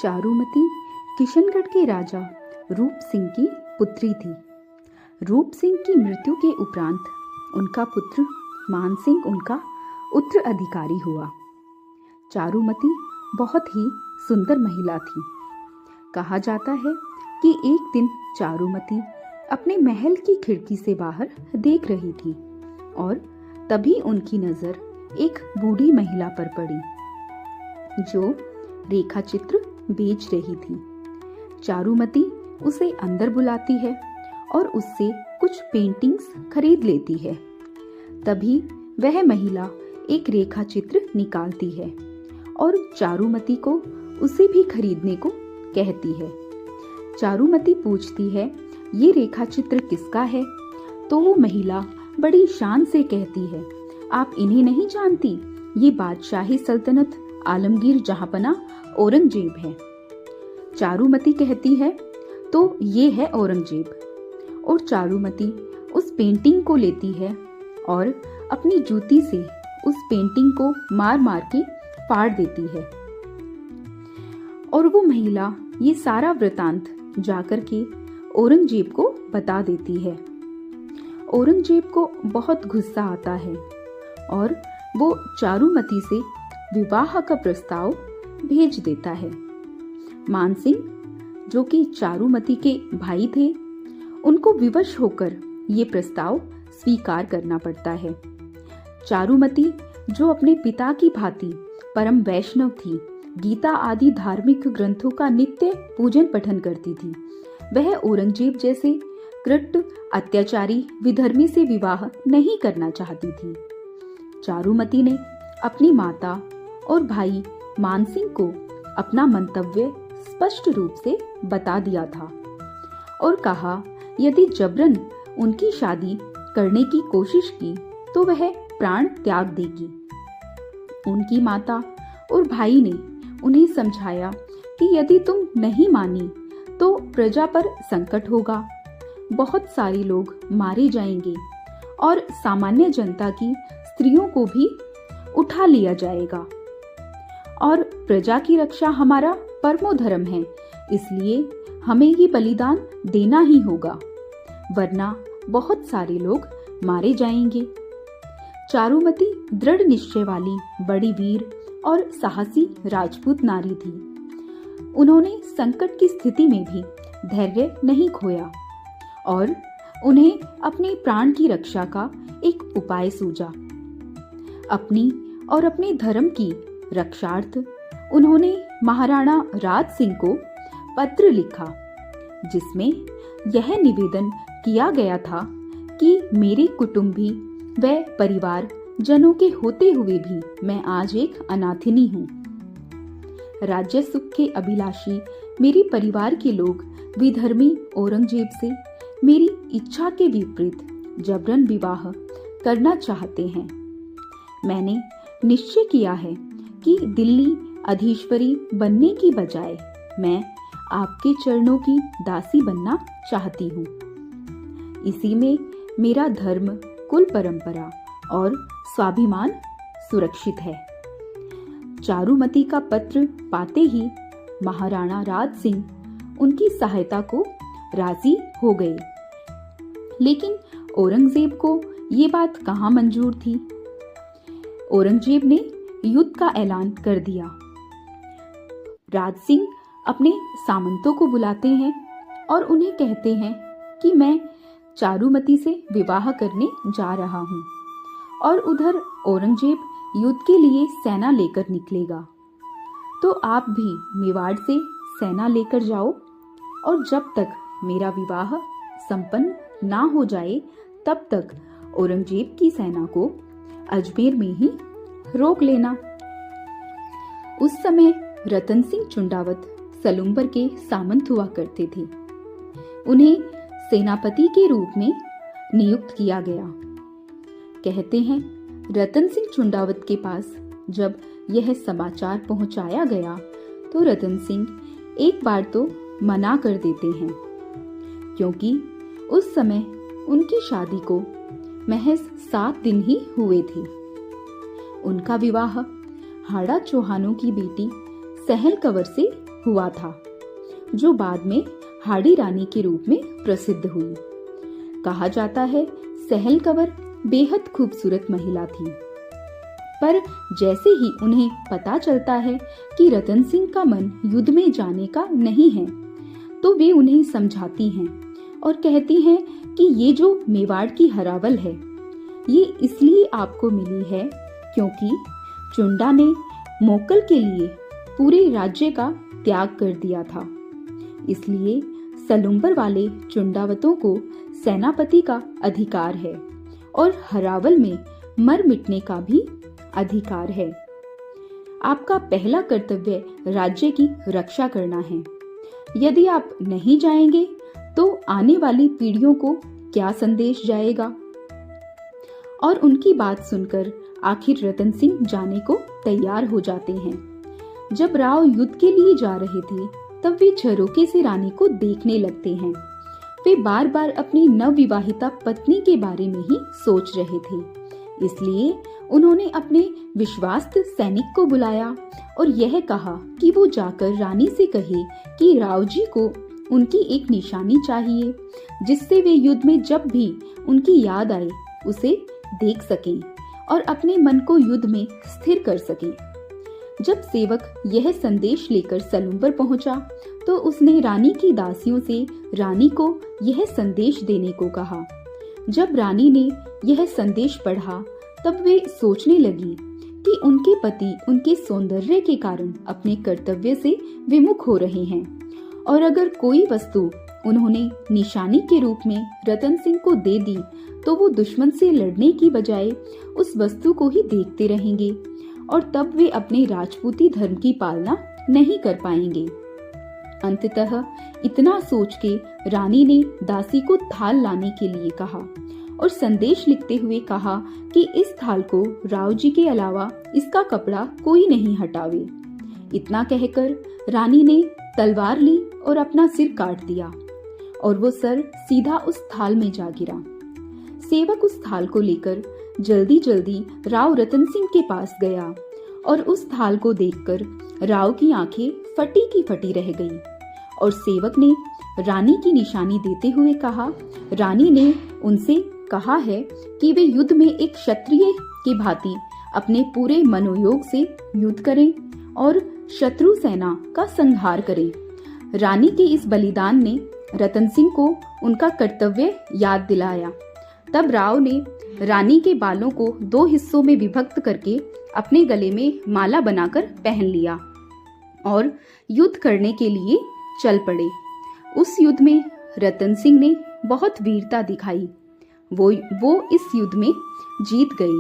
चारुमती किशनगढ़ के राजा रूप सिंह की पुत्री थी। रूप सिंह की मृत्यु के उपरांत उनका पुत्र मान सिंह उनका उत्तराधिकारी हुआ। चारुमती बहुत ही सुंदर महिला थी। कहा जाता है कि एक दिन चारुमती अपने महल की खिड़की से बाहर देख रही थी और तभी उनकी नजर एक बूढ़ी महिला पर पड़ी जो रेखा चित्र बेच रही थी। चारुमती उसे अंदर बुलाती है और उससे कुछ पेंटिंग्स खरीद लेती है। तभी वह महिला एक रेखा चित्र निकालती है और चारुमती को उसे भी खरीदने को कहती है। चारुमती पूछती है, ये रेखा चित्र किसका है? तो वो महिला बड़ी शान से कहती है, आप इन्हें नहीं जानती, ये बादशाही सल्तनत आलमगीर जहांपना औरंगजेब है। चारुमती कहती है, तो ये है औरंगजेब। और चारुमती उस पेंटिंग को लेती है और अपनी जूती से उस पेंटिंग को मार मार के फाड़ देती है। और वो महिला ये सारा वृतांत जाकर के औरंगजेब को बता देती है। औरंगजेब को बहुत गुस्सा आता है और वो चारुमती से विवाह का प्रस्ताव भेज देता है। मान सिंह जो कि चारुमती के भाई थे, उनको विवश होकर ये प्रस्ताव स्वीकार करना पड़ता है। चारुमती जो अपने पिता की भांति परम वैष्णव थी, गीता आदि धार्मिक ग्रंथों का नित्य पूजन पठन करती थी, वह औरंगजेब जैसे कृट अत्याचारी विधर्मी से विवाह नहीं करना चाहती थी। चारुमती ने अपनी माता और भाई मानसिंह को अपना मंतव्य स्पष्ट रूप से बता दिया था और कहा, यदि जबरन उनकी शादी करने की कोशिश की तो वह प्राण त्याग देगी। उनकी माता और भाई ने उन्हें समझाया कि यदि तुम नहीं मानी तो प्रजा पर संकट होगा, बहुत सारे लोग मारे जाएंगे और सामान्य जनता की स्त्रियों को भी उठा लिया जाएगा और प्रजा की रक्षा हमारा परमो धर्म है, इसलिए हमें ये बलिदान देना ही होगा, वरना बहुत सारे लोग मारे जाएंगे। चारुमती दृढ़ निश्चय वाली बड़ी वीर और साहसी राजपूत नारी थी। उन्होंने संकट की स्थिति में भी धैर्य नहीं खोया और उन्हें अपने प्राण की रक्षा का एक उपाय सूझा। अपनी और अपने धर्म की रक्षार्थ उन्होंने महाराणा राज सिंह को पत्र लिखा, जिसमें यह निवेदन किया गया था कि मेरे कुटुंबी व परिवार जनों के होते हुए भी मैं आज एक अनाथिनी हूँ। राज्य सुख के अभिलाषी मेरे परिवार के लोग विधर्मी औरंगजेब से मेरी इच्छा के विपरीत जबरन विवाह करना चाहते हैं। मैंने निश्चय किया है कि दिल्ली अधीश्वरी बनने की बजाय मैं आपके चरणों की दासी बनना चाहती हूँ। इसी में मेरा धर्म, कुल परंपरा और स्वाभिमान सुरक्षित है। चारुमती का पत्र पाते ही महाराणा राज सिंह उनकी सहायता को राजी हो गए, लेकिन औरंगजेब को ये बात कहाँ मंजूर थी। औरंगजेब ने युद्ध का ऐलान कर दिया। राज सिंह अपने सामंतों को बुलाते हैं और उन्हें कहते हैं कि मैं चारुमती से विवाह करने जा रहा हूँ और उधर औरंगजेब युद्ध के लिए सेना लेकर निकलेगा, तो आप भी मेवाड़ से सेना लेकर जाओ और जब तक मेरा विवाह संपन्न ना हो जाए तब तक औरंगजेब की सेना को अजमेर में ही रोक लेना। उस समय रतन सिंह चुंडावत सलुम्बर के सामंत हुआ करते थे। उन्हें सेनापति के रूप में नियुक्त किया गया। कहते हैं रतन सिंह चुंडावत के पास जब यह समाचार पहुंचाया गया तो रतन सिंह एक बार तो मना कर देते हैं, क्योंकि उस समय उनकी शादी को महज 7 दिन ही हुए थे। उनका विवाह हाड़ा चौहानों की बेटी सहल कंवर से हुआ था, जो बाद में हाड़ी रानी के रूप में प्रसिद्ध हुई। कहा जाता है सहल कंवर बेहद खूबसूरत महिला थी, पर जैसे ही उन्हें पता चलता है कि रतन सिंह का मन युद्ध में जाने का नहीं है, तो वे उन्हें समझाती हैं और कहती हैं कि ये जो मेवाड़ की हरावल है, ये इसलिए आपको मिली है क्योंकि चुंडा ने मोकल के लिए पूरे राज्य का त्याग कर दिया था। इसलिए सलुम्बर वाले चुंडावतों को सेनापति का अधिकार है और हरावल में मर मिटने का भी अधिकार है। आपका पहला कर्तव्य राज्य की रक्षा करना है। यदि आप नहीं जाएंगे तो आने वाली पीढ़ियों को क्या संदेश जाएगा। और उनकी बात सुनकर आखिर रतन सिंह जाने को तैयार हो जाते हैं। जब राव युद्ध के लिए जा रहे थे, तब वे झरोके से रानी को देखने लगते हैं। वे बार बार अपनी नवविवाहिता पत्नी के बारे में ही सोच रहे थे। इसलिए उन्होंने अपने विश्वास्त सैनिक को बुलाया और यह कहा कि वो जाकर रानी से कहे कि राव जी को उनकी एक निशानी चाहिए, जिससे वे युद्ध में जब भी उनकी याद आए उसे देख सकें और अपने मन को युद्ध में स्थिर कर सकें। जब सेवक यह संदेश लेकर सलुम्बर पहुंचा, तो उसने रानी की दासियों से रानी को यह संदेश देने को कहा। जब रानी ने यह संदेश पढ़ा, तब वे सोचने लगी कि उनके पति उनके सौंदर्य के कारण अपने कर्तव्य से विमुख हो रहे हैं, और अगर कोई वस्तु उन्होंने निशानी के रूप में रतन सिंह को दे दी, तो वो दुश्मन से लड़ने की बजाय उस वस्तु को ही देखते रहेंगे और तब वे अपने राजपूती धर्म की पालना नहीं कर पाएंगे। अंततः इतना सोच के रानी ने दासी को थाल लाने के लिए कहा और संदेश लिखते हुए कहा कि इस थाल को राव जी के अलावा इसका कपड़ा कोई नहीं हटावे। इतना कहकर रानी ने तलवार ली और अपना सिर काट दिया और वो सर सीधा उस थाल में जा गिरा। सेवक उस थाल को लेकर जल्दी जल्दी राव रतन सिंह के पास गया और उस थाल को देखकर राव की आंखें फटी की फटी रह गईं और सेवक ने रानी की निशानी देते हुए कहा, रानी ने उनसे कहा है कि वे युद्ध में एक क्षत्रिय की भांति अपने पूरे मनोयोग से युद्ध करें और शत्रु सेना का संहार करें। रानी के इस बलिदान ने रतन सिंह को उनका कर्तव्य याद दिलाया। तब राव ने रानी के बालों को 2 हिस्सों में विभक्त करके अपने गले में माला बनाकर पहन लिया और युद्ध करने के लिए चल पड़े। उस युद्ध में रतन सिंह ने बहुत वीरता दिखाई। वो इस युद्ध में जीत गए,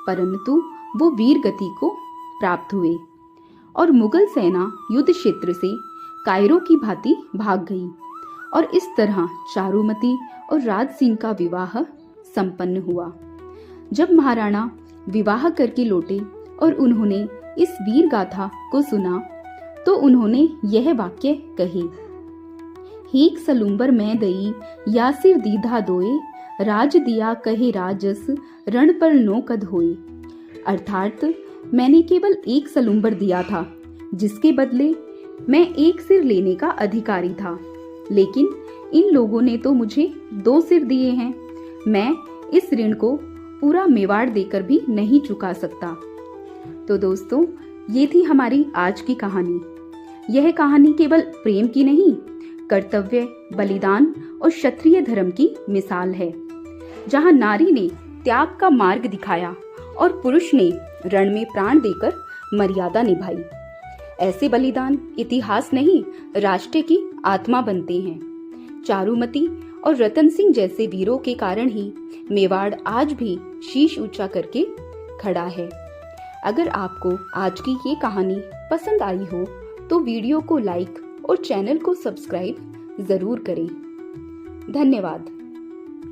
परंतु वो वीर गति को प्राप्त हुए और मुगल सेना युद्ध क्षेत्र से कायरों की भांति भाग गई और इस तरह चारुमती और राज सिंह का विवाह संपन्न हुआ। जब महाराणा विवाह करके लौटे और उन्होंने इस वीर गाथा को सुना, तो उन्होंने यह वाक्य कहे, हीक सलुम्बर मैं दई या सिर दीधा दोए, राज दिया कहे राजस रण पर नो कद होए। अर्थात मैंने केवल एक सलुम्बर दिया था, जिसके बदले मैं एक सिर लेने का अधिकारी था, लेकिन इन लोगों ने तो मुझे 2 सिर दिए हैं। मैं इस ऋण को पूरा मेवाड़ देकर भी नहीं चुका सकता। तो दोस्तों, ये थी हमारी आज की कहानी। यह कहानी केवल प्रेम की नहीं, कर्तव्य, बलिदान और क्षत्रिय धर्म की मिसाल है, जहां नारी ने त्याग का मार्ग दिखाया और पुरुष ने रण में प्राण देकर मर्यादा निभाई। ऐसे बलिदान इतिहास नहीं, राष्ट्र की आत्मा बनते हैं। चारुमती और रतन सिंह जैसे वीरों के कारण ही मेवाड़ आज भी शीश ऊंचा करके खड़ा है। अगर आपको आज की ये कहानी पसंद आई हो, तो वीडियो को लाइक और चैनल को सब्सक्राइब जरूर करें। धन्यवाद।